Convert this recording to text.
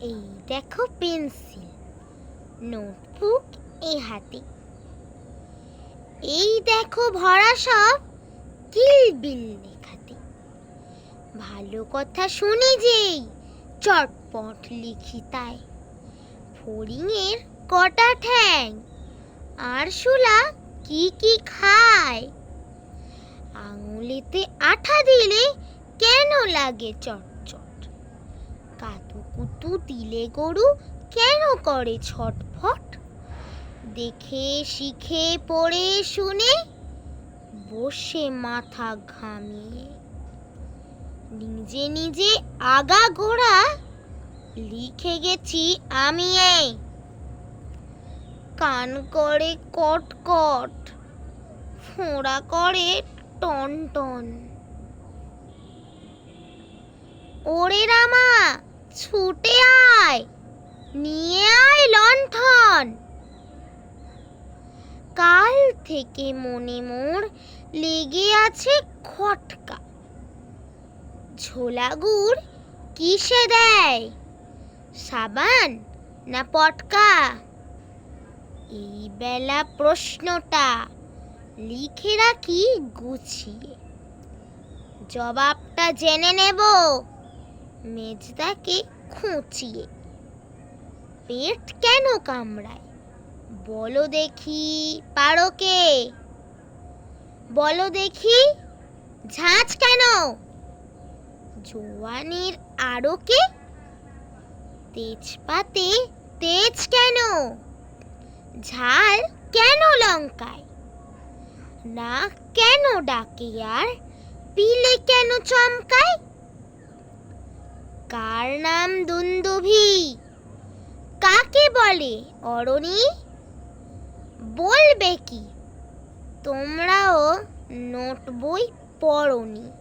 এই দেখো pencil, notebook এই হাতে। এই দেখো ভরা সব কিলবিল লেখাতে। ভালো কথা শুনি যেই চটপট লিখি তাই। ফড়িংয়ের কটা ঠ্যাং, আরশোলা কি কি খায়। আঙুলেতে আঠা দিলে কেন লাগে চটচট। কাতুকুতু দিলে গরু কেন করে ছটফট। দেখে শিখে পড়ে শুনে বসে মাথা ঘামিয়ে। নিজে নিজে আগা গোড়া লিখে গেছি আমি এই। কান করে কটকট, ফোঁড়া করে টন টন। ওরে রামা ছুটে আয়, নিয়ে আয় লণ্ঠন। কাল থেকে মনে মোর লেগে আছে খটকা। ঝোলা গুড় কিসে দেয়, সাবান না পটকা। এই বেলা প্রশ্নটা লিখে রাখি গুছিয়ে। জবাবটা জেনে নেব মেজদাকে খুঁচিয়ে। পেট কেন কামড়ায় বলো দেখি পারো কে। বলো দেখি ঝাঁঝ কেন জোয়ানির আড়কে। তেজপাতে তেজ কেন, ঝাল কেন লঙ্কায়। নাক কেন ডাকে আর পিলে কেন চমকায়। কার নাম দুন্দুভি, কাকে বলে অরণি। বলবে কি তোমরাও নোট বই পড়োনি।